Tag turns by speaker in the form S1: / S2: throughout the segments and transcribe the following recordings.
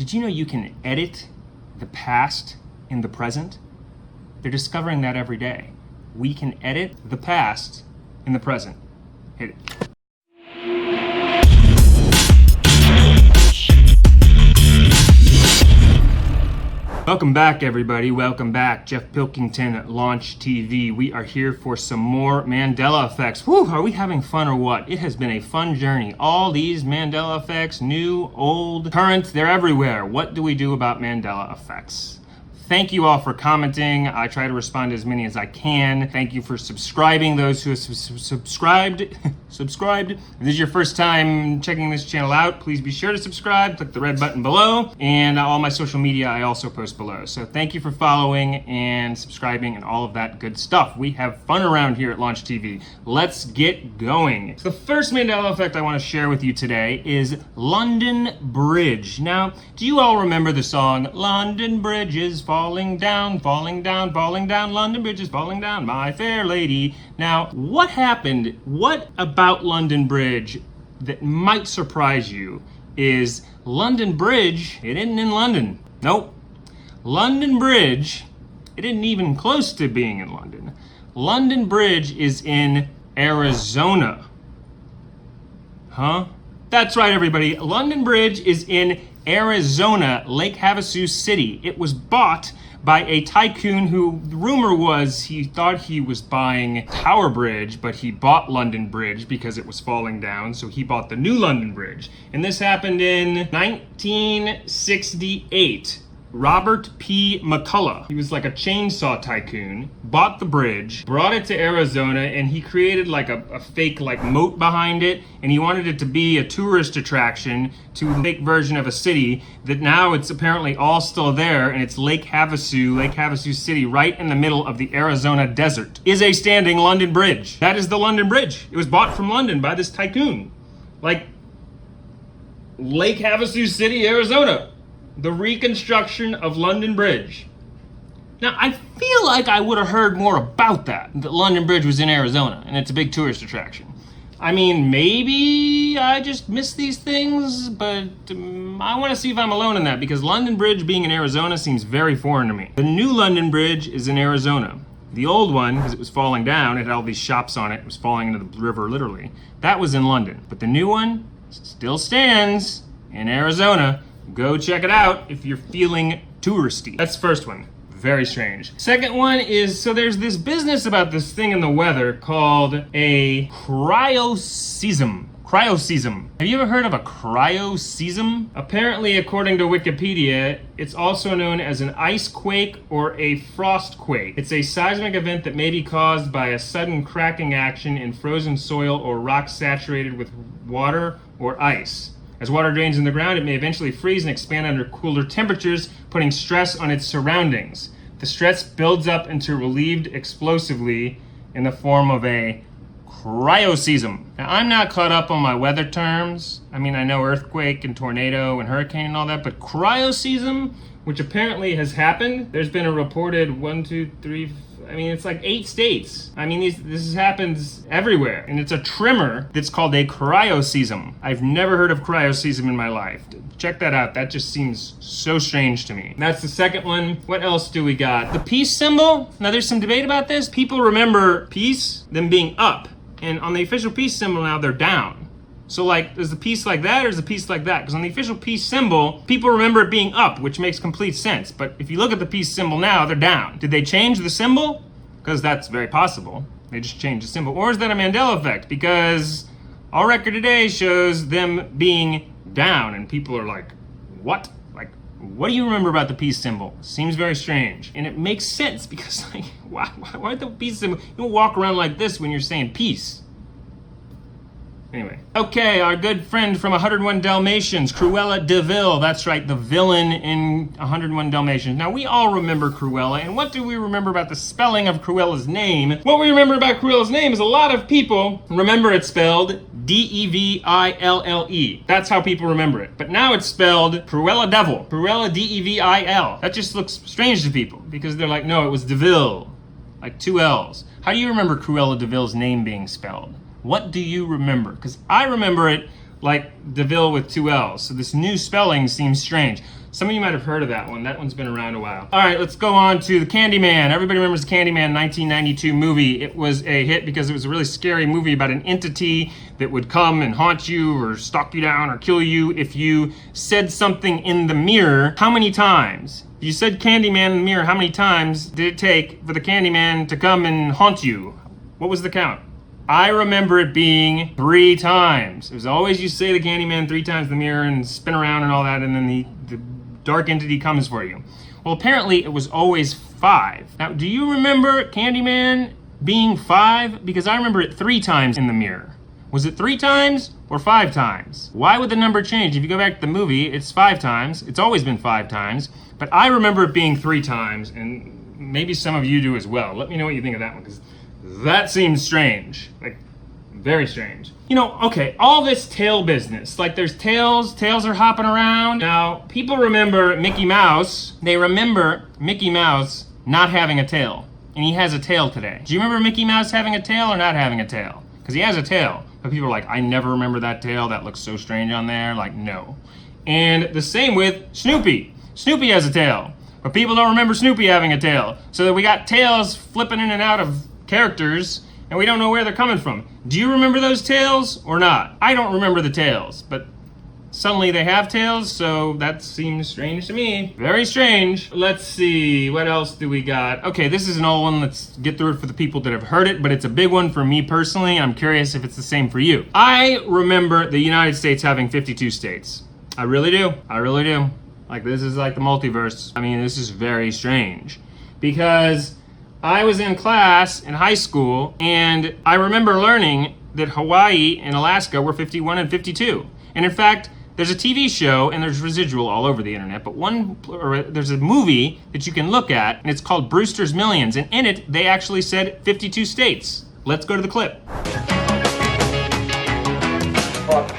S1: Did you know you can edit the past in the present? They're discovering that every day. We can edit the past in the present. Hit it. Welcome back, everybody. Welcome back. Jeff Pilkington at Launch TV. We are here for some more Mandela Effects. Whew, are we having fun or what? It has been a fun journey. All these Mandela Effects, new, old, current, they're everywhere. What do we do about Mandela Effects? Thank you all for commenting. I try to respond to as many as I can. Thank you for subscribing, those who have subscribed. If this is your first time checking this channel out, please be sure to subscribe. Click the red button below. And all my social media I also post below. So thank you for following and subscribing and all of that good stuff. We have fun around here at Launch TV. Let's get going. So the first Mandela Effect I want to share with you today is London Bridge. Now, do you all remember the song, London Bridge is falling down, falling down, falling down, London Bridge is falling down, my fair lady. Now, what happened? What about London Bridge that might surprise you is London Bridge, it isn't in London. Nope. London Bridge, it isn't even close to being in London. London Bridge is in Arizona. Huh? That's right, everybody. London Bridge is in Arizona, Lake Havasu City. It was bought by a tycoon who, the rumor was, he thought he was buying Tower Bridge, but he bought London Bridge because it was falling down, so he bought the new London Bridge. And this happened in 1968. Robert P. McCullough, he was like a chainsaw tycoon, bought the bridge, brought it to Arizona, and he created like a fake like moat behind it, and he wanted it to be a tourist attraction to a fake version of a city that now it's apparently all still there, and it's Lake Havasu City, right in the middle of the Arizona desert, is a standing London Bridge. That is the London Bridge. It was bought from London by this tycoon. Like, Lake Havasu City, Arizona. The reconstruction of London Bridge. Now, I feel like I would have heard more about that London Bridge was in Arizona and it's a big tourist attraction. I mean, maybe I just miss these things, but I want to see if I'm alone in that because London Bridge being in Arizona seems very foreign to me. The new London Bridge is in Arizona. The old one, because it was falling down, it had all these shops on it, it was falling into the river literally. That was in London. But the new one still stands in Arizona. Go check it out if you're feeling touristy. That's the first one. Very strange. Second one is, so there's this business about this thing in the weather called a cryoseism. Cryoseism. Have you ever heard of a cryoseism? Apparently, according to Wikipedia, it's also known as an ice quake or a frost quake. It's a seismic event that may be caused by a sudden cracking action in frozen soil or rock saturated with water or ice. As water drains in the ground, it may eventually freeze and expand under cooler temperatures, putting stress on its surroundings. The stress builds up until relieved explosively in the form of a cryoseism. Now, I'm not caught up on my weather terms. I mean, I know earthquake and tornado and hurricane and all that, but cryoseism, which apparently has happened, there's been a reported 8 states. I mean, this happens everywhere. And it's a tremor that's called a cryoseism. I've never heard of cryoseism in my life. Check that out. That just seems so strange to me. That's the second one. What else do we got? The peace symbol. Now, there's some debate about this. People remember peace, them being up. And on the official peace symbol now, they're down. So, like, is the piece like that or is the piece like that? Because on the official peace symbol, people remember it being up, which makes complete sense. But if you look at the peace symbol now, they're down. Did they change the symbol? Because that's very possible. They just changed the symbol. Or is that a Mandela Effect? Because our record today shows them being down, and people are like, what? Like, what do you remember about the peace symbol? Seems very strange. And it makes sense because, like, why the peace symbol? You don't walk around like this when you're saying peace. Anyway. Okay, our good friend from 101 Dalmatians, Cruella De Vil. That's right, the villain in 101 Dalmatians. Now, we all remember Cruella, and what do we remember about the spelling of Cruella's name? What we remember about Cruella's name is a lot of people remember it spelled D-E-V-I-L-L-E. That's how people remember it. But now it's spelled Cruella Devil. Cruella D-E-V-I-L. That just looks strange to people because they're like, no, it was De Vil. Like 2 L's. How do you remember Cruella De Vil's name being spelled? What do you remember? Because I remember it like De Vil with 2 L's. So this new spelling seems strange. Some of you might have heard of that one. That one's been around a while. All right, let's go on to the Candyman. Everybody remembers the Candyman 1992 movie. It was a hit because it was a really scary movie about an entity that would come and haunt you or stalk you down or kill you if you said something in the mirror. How many times? If you said Candyman in the mirror, how many times did it take for the Candyman to come and haunt you? What was the count? I remember it being 3 times. It was always you say the Candyman 3 times in the mirror and spin around and all that, and then the dark entity comes for you. Well, apparently it was always 5. Now, do you remember Candyman being 5? Because I remember it 3 times in the mirror. Was it 3 times or 5 times? Why would the number change? If you go back to the movie, it's 5 times. It's always been 5 times. But I remember it being 3 times, and maybe some of you do as well. Let me know what you think of that one, because that seems strange. Like, very strange. You know, okay, all this tail business, like there's tails are hopping around. Now, people remember Mickey Mouse. They remember Mickey Mouse not having a tail, and he has a tail today. Do you remember Mickey Mouse having a tail or not having a tail? Because he has a tail, but people are like, I never remember that tail. That looks so strange on there. Like, no. And the same with Snoopy. Snoopy has a tail, but people don't remember Snoopy having a tail. So that we got tails flipping in and out of characters, and we don't know where they're coming from. Do you remember those tails or not? I don't remember the tails, but suddenly they have tails, so that seems strange to me. Very strange. Let's see, what else do we got? Okay, this is an old one. Let's get through it for the people that have heard it, but it's a big one for me personally. I'm curious if it's the same for you. I remember the United States having 52 states. I really do. I really do. Like, this is like the multiverse. I mean, this is very strange because I was in class in high school, and I remember learning that Hawaii and Alaska were 51 and 52. And in fact, there's a TV show, and there's residual all over the internet, but there's a movie that you can look at, and it's called Brewsters Millions, and in it, they actually said 52 states. Let's go to the clip.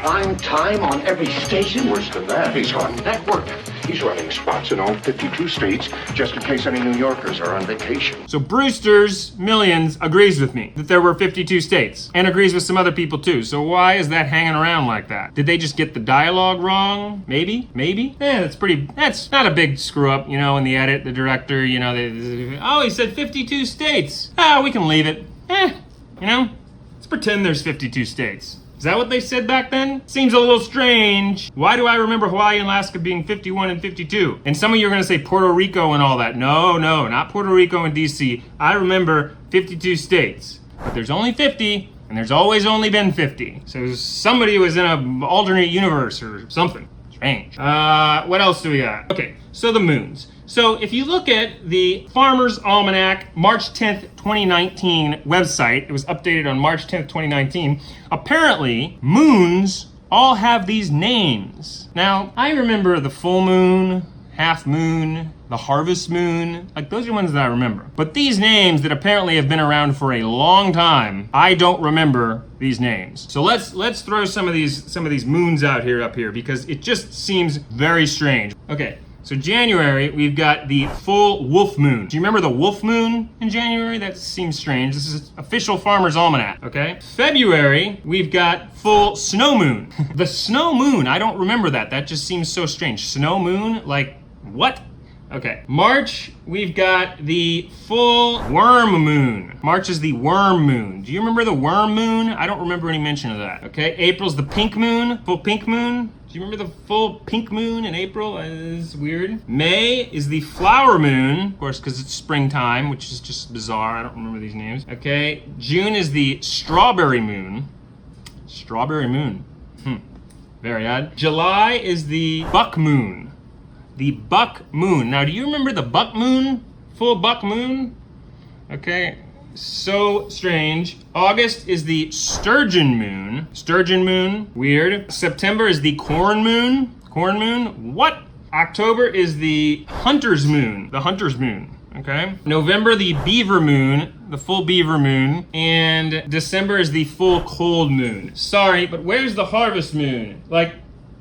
S2: Prime time on every station?
S3: Worse than that, he's on network. He's running spots in all 52 states just in case any New Yorkers are on vacation.
S1: So Brewsters Millions agrees with me that there were 52 states and agrees with some other people too. So why is that hanging around like that? Did they just get the dialogue wrong? Maybe? That's not a big screw up, you know, in the edit, the director, you know, he said 52 states. We can leave it. You know, let's pretend there's 52 states. Is that what they said back then? Seems a little strange. Why do I remember Hawaii and Alaska being 51 and 52? And some of you are going to say Puerto Rico and all that. No, not Puerto Rico and DC. I remember 52 states. But there's only 50, and there's always only been 50. So somebody was in an alternate universe or something. Strange. What else do we got? Okay, so the moons. So if you look at the Farmer's Almanac March 10th, 2019 website, it was updated on March 10th, 2019, apparently moons all have these names. Now, I remember the full moon, half moon, the harvest moon, like those are ones that I remember. But these names that apparently have been around for a long time, I don't remember these names. So let's throw some of these moons out here up here because it just seems very strange. Okay. So January, we've got the full wolf moon. Do you remember the wolf moon in January? That seems strange. This is official Farmer's Almanac, okay? February, we've got full snow moon. The snow moon, I don't remember that. That just seems so strange. Snow moon? Like, what? Okay. March, we've got the full worm moon. March is the worm moon. Do you remember the worm moon? I don't remember any mention of that, okay? April's the pink moon, full pink moon. Do you remember the full pink moon in April? It's weird. May is the flower moon, of course, because it's springtime, which is just bizarre. I don't remember these names. Okay. June is the strawberry moon. Strawberry moon. Very odd. July is the buck moon. The buck moon. Now, do you remember the buck moon? Full buck moon? Okay. So strange. August is the sturgeon moon. Sturgeon moon. Weird. September is the corn moon. Corn moon. What? October is the hunter's moon. The hunter's moon. Okay. November, the beaver moon. The full beaver moon. And December is the full cold moon. Sorry, but where's the harvest moon? Like,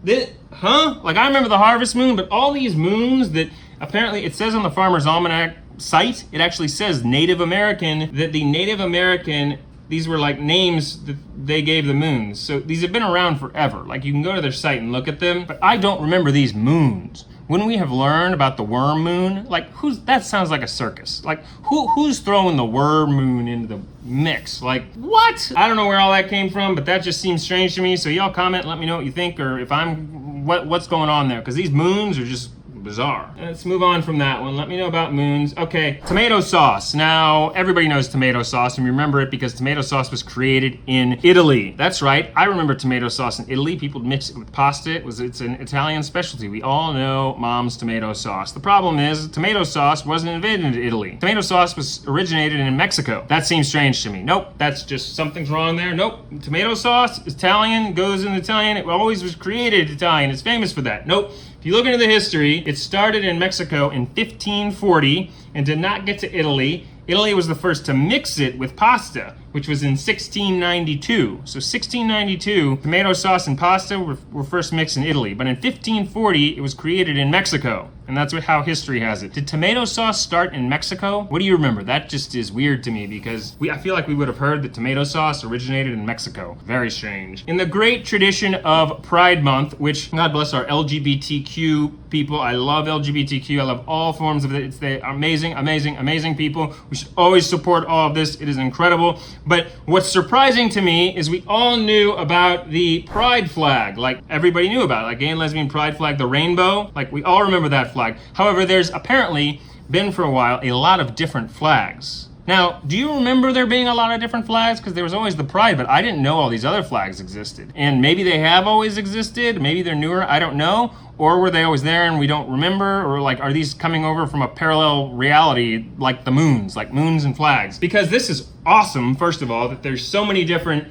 S1: this, huh? Like, I remember the harvest moon, but all these moons that apparently it says on the Farmer's Almanac site, it actually says Native American, that the Native American these were like names that they gave the moons. So these have been around forever. Like you can go to their site and look at them, but I don't remember these moons. Wouldn't we have learned about the worm moon? Like that sounds like a circus. Like who's throwing the worm moon into the mix? Like what? I don't know where all that came from, but that just seems strange to me. So y'all comment, let me know what you think, or if what's going on there, because these moons are just bizarre. Let's move on from that one. Let me know about moons. Okay, tomato sauce. Now, everybody knows tomato sauce, and remember it because tomato sauce was created in Italy. That's right, I remember tomato sauce in Italy. People mix it with pasta. It's an Italian specialty. We all know mom's tomato sauce. The problem is, tomato sauce wasn't invented in Italy. Tomato sauce was originated in Mexico. That seems strange to me. Nope, that's just something's wrong there. Nope, tomato sauce, Italian, goes in Italian. It always was created Italian. It's famous for that. Nope. If you look into the history, it started in Mexico in 1540 and did not get to Italy. Italy was the first to mix it with pasta, which was in 1692. So 1692, tomato sauce and pasta were first mixed in Italy. But in 1540, it was created in Mexico. And that's how history has it. Did tomato sauce start in Mexico? What do you remember? That just is weird to me because I feel like we would have heard that tomato sauce originated in Mexico. Very strange. In the great tradition of Pride Month, which God bless our LGBTQ people. I love LGBTQ. I love all forms of it. They're amazing, amazing, amazing people. We should always support all of this. It is incredible. But what's surprising to me is we all knew about the pride flag. Like everybody knew about it. Like gay and lesbian pride flag, the rainbow. Like we all remember that flag. However, there's apparently been for a while a lot of different flags. Now, do you remember there being a lot of different flags? Because there was always the pride, but I didn't know all these other flags existed. And maybe they have always existed. Maybe they're newer. I don't know. Or were they always there and we don't remember? Or like, are these coming over from a parallel reality like the moons, like moons and flags? Because this is awesome, first of all, that there's so many different,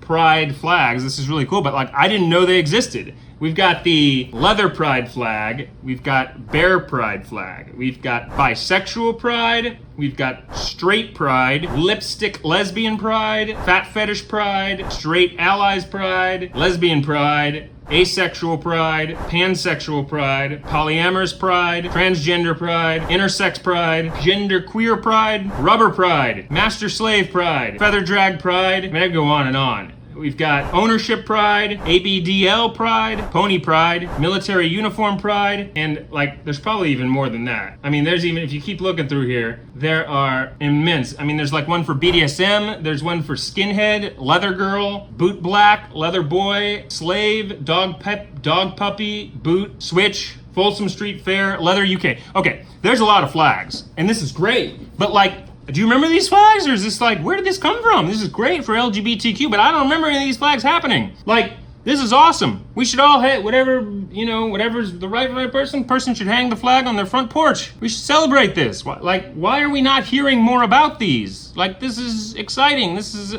S1: pride flags. This is really cool, but like, I didn't know they existed. We've got the leather pride flag. We've got bear pride flag. We've got bisexual pride. We've got straight pride, lipstick lesbian pride, fat fetish pride, straight allies pride, lesbian pride, asexual pride, pansexual pride, polyamorous pride, transgender pride, intersex pride, gender queer pride, rubber pride, master slave pride, feather drag pride. I mean, I could go on and on. We've got ownership pride, ABDL pride, pony pride, military uniform pride, and like there's probably even more than that. I mean, there's even, if you keep looking through here, there are immense. I mean, there's like one for BDSM, there's one for skinhead, leather girl, boot black, leather boy, slave, dog puppy, boot, switch, Folsom Street Fair, leather UK. Okay, there's a lot of flags, and this is great, but like, do you remember these flags, or is this like, where did this come from? This is great for LGBTQ, but I don't remember any of these flags happening. Like, this is awesome. We should all hit whatever's the right person should hang the flag on their front porch. We should celebrate this. Why are we not hearing more about these? Like, this is exciting. This is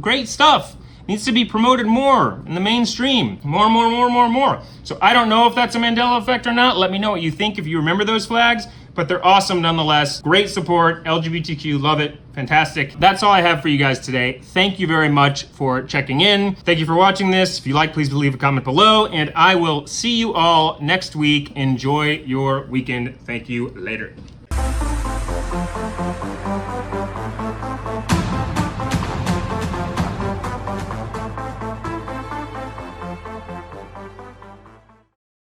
S1: great stuff. It needs to be promoted more in the mainstream. More. So I don't know if that's a Mandela effect or not. Let me know what you think if you remember those flags. But they're awesome nonetheless. Great support, LGBTQ, love it, fantastic. That's all I have for you guys today. Thank you very much for checking in. Thank you for watching this. If you like, please leave a comment below, and I will see you all next week. Enjoy your weekend. Thank you, later.